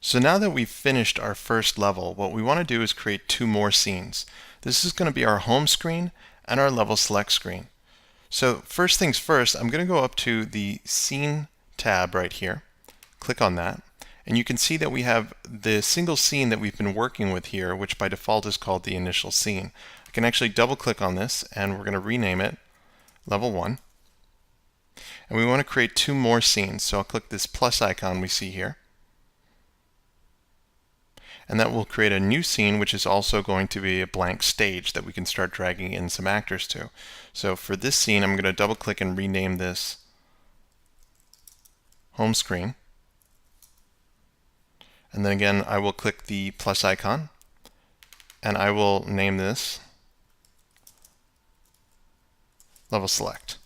So now that we've finished our first level, what we want to do is create two more scenes. This is going to be our home screen and our level select screen. So first things first, I'm going to go up to the Scene tab right here, click on that, and you can see that we have the single scene that we've been working with here, which by default is called the initial scene. I can actually double click on this and we're going to rename it Level 1. And we want to create two more scenes, so I'll click this plus icon we see here. And that will create a new scene, which is also going to be a blank stage that we can start dragging in some actors to. So for this scene, I'm going to double click and rename this Home Screen. And then again, I will click the plus icon and I will name this Level Select.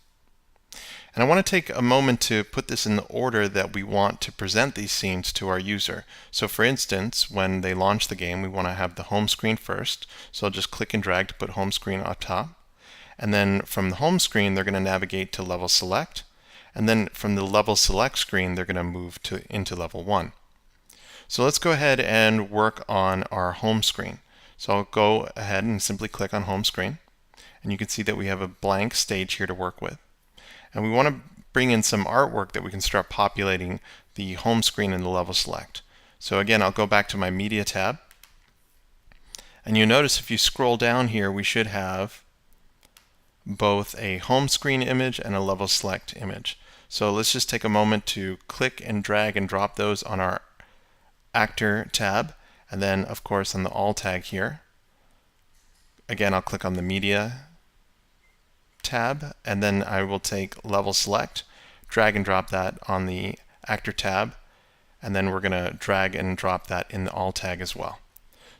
And I want to take a moment to put this in the order that we want to present these scenes to our user. So for instance, when they launch the game, we want to have the home screen first. So I'll just click and drag to put home screen up top. And then from the home screen, they're going to navigate to level select. And then from the level select screen, they're going to move into level 1. So let's go ahead and work on our home screen. So I'll go ahead and simply click on home screen. And you can see that we have a blank stage here to work with. And we want to bring in some artwork that we can start populating the home screen and the level select. So again, I'll go back to my media tab. And you'll notice if you scroll down here, we should have both a home screen image and a level select image. So let's just take a moment to click and drag and drop those on our actor tab. And then of course on the all tag here. Again, I'll click on the media tab, and then I will take level select, drag and drop that on the actor tab, and then we're going to drag and drop that in the all tag as well.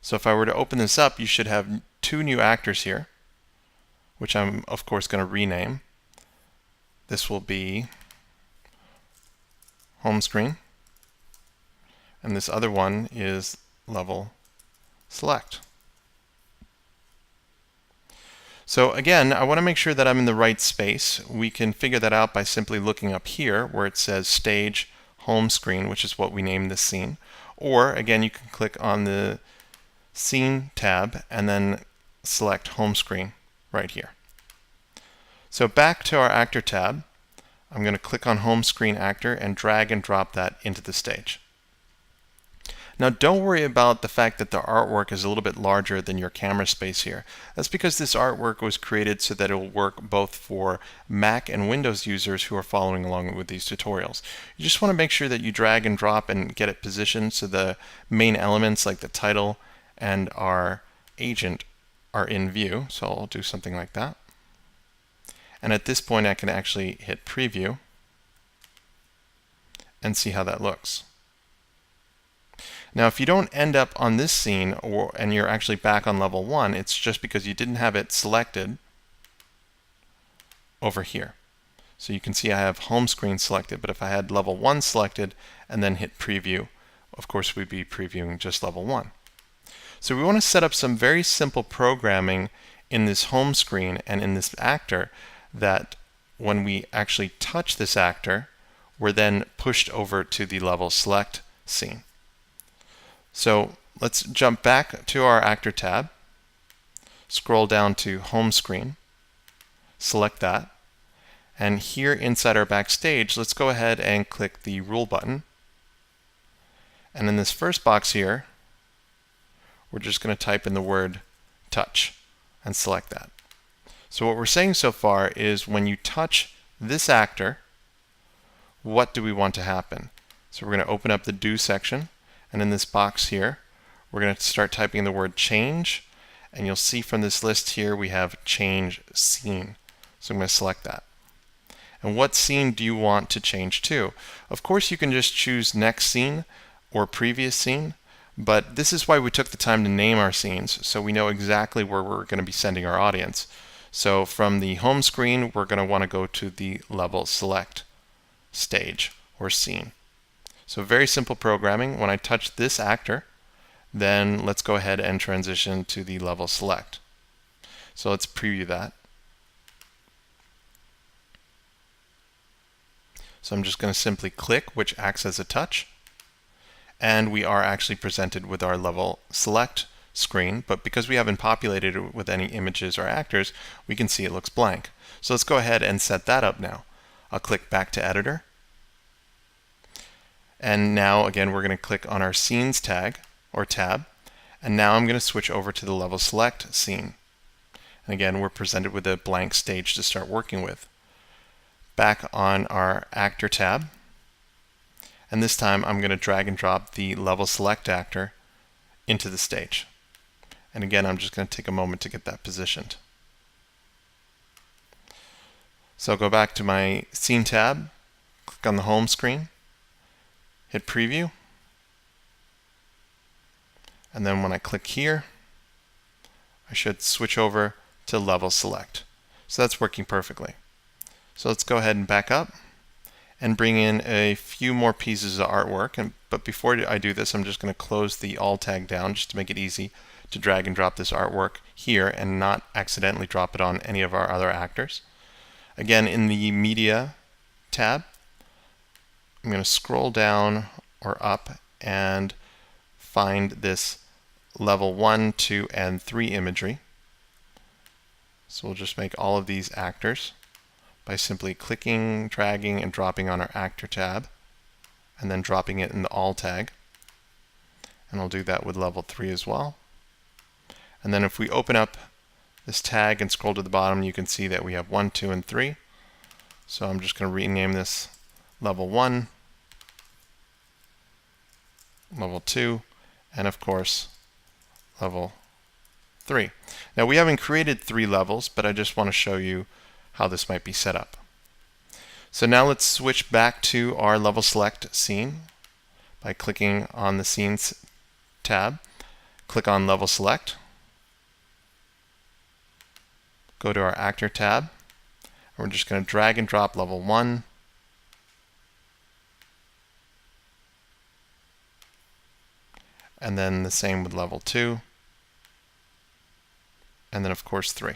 So if I were to open this up, you should have two new actors here, which I'm of course going to rename. This will be home screen, and this other one is level select. So again, I want to make sure that I'm in the right space. We can figure that out by simply looking up here where it says Stage Home Screen, which is what we named this scene. Or again, you can click on the Scene tab and then select Home Screen right here. So back to our Actor tab, I'm going to click on Home Screen Actor and drag and drop that into the stage. Now don't worry about the fact that the artwork is a little bit larger than your camera space here. That's because this artwork was created so that it will work both for Mac and Windows users who are following along with these tutorials. You just want to make sure that you drag and drop and get it positioned so the main elements like the title and our agent are in view. So I'll do something like that. And at this point I can actually hit preview and see how that looks. Now if you don't end up on this scene and you're actually back on level 1, it's just because you didn't have it selected over here. So you can see I have home screen selected, but if I had level 1 selected and then hit preview, of course we'd be previewing just level 1. So we want to set up some very simple programming in this home screen and in this actor that when we actually touch this actor, we're then pushed over to the level select scene. So let's jump back to our actor tab, scroll down to home screen, select that, and here inside our backstage, let's go ahead and click the rule button. And in this first box here, we're just going to type in the word touch and select that. So what we're saying so far is when you touch this actor, what do we want to happen? So we're going to open up the do section. And in this box here, we're going to start typing the word change. And you'll see from this list here, we have change scene. So I'm going to select that. And what scene do you want to change to? Of course, you can just choose next scene or previous scene. But this is why we took the time to name our scenes, so we know exactly where we're going to be sending our audience. So from the home screen, we're going to want to go to the level select stage or scene. So very simple programming. When I touch this actor, then let's go ahead and transition to the level select. So let's preview that. So I'm just going to simply click, which acts as a touch. and we are actually presented with our level select screen, but because we haven't populated it with any images or actors, we can see it looks blank. So let's go ahead and set that up now. I'll click back to editor. And now again we're going to click on our scenes tag or tab, and now I'm going to switch over to the level select scene. And again we're presented with a blank stage to start working with. Back on our actor tab, and this time I'm going to drag and drop the level select actor into the stage. And again I'm just going to take a moment to get that positioned. So I'll go back to my scene tab, click on the home screen, hit preview, and then when I click here I should switch over to level select. So that's working perfectly. So let's go ahead and back up and bring in a few more pieces of artwork. But before I do this, I'm just going to close the alt tag down just to make it easy to drag and drop this artwork here and not accidentally drop it on any of our other actors. Again, in the media tab, I'm going to scroll down or up and find this level 1, 2, and 3 imagery. So we'll just make all of these actors by simply clicking, dragging, and dropping on our actor tab, and then dropping it in the alt tag. And I'll do that with level 3 as well. And then if we open up this tag and scroll to the bottom, you can see that we have 1, 2, and 3. So I'm just going to rename this level 1, level 2, and of course level 3. Now we haven't created 3 levels, but I just want to show you how this might be set up. So now let's switch back to our level select scene by clicking on the scenes tab. Click on level select. Go to our actor tab. And we're just going to drag and drop level 1. And then the same with level 2. And then of course 3.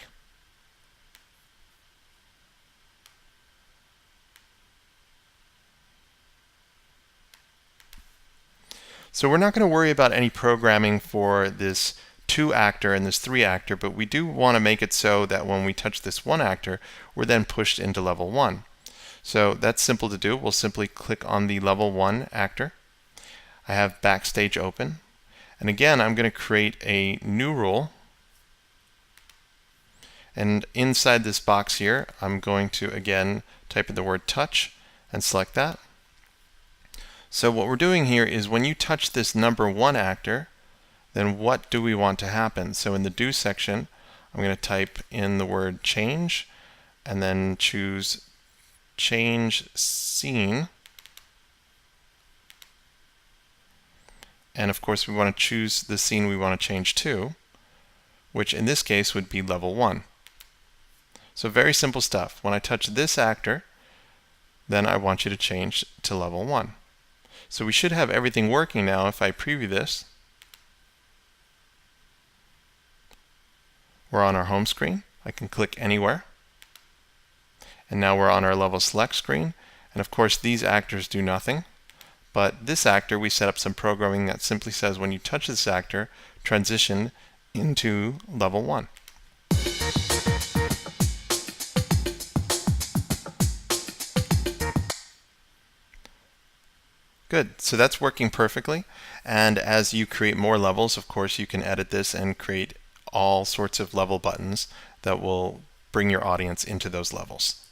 So we're not going to worry about any programming for this 2 actor and this 3 actor, but we do want to make it so that when we touch this 1 actor, we're then pushed into level 1. So that's simple to do. We'll simply click on the level 1 actor. I have Backstage open. And again, I'm going to create a new rule. And inside this box here, I'm going to again type in the word touch and select that. So what we're doing here is when you touch this number 1 actor, then what do we want to happen? So in the do section, I'm going to type in the word change and then choose change scene. And of course we want to choose the scene we want to change to, which in this case would be level 1. So very simple stuff. When I touch this actor, then I want you to change to level 1. So we should have everything working now. If I preview this, we're on our home screen. I can click anywhere. And now we're on our level select screen. And of course these actors do nothing. But this actor, we set up some programming that simply says when you touch this actor, transition into level 1. Good, so that's working perfectly. And as you create more levels, of course, you can edit this and create all sorts of level buttons that will bring your audience into those levels.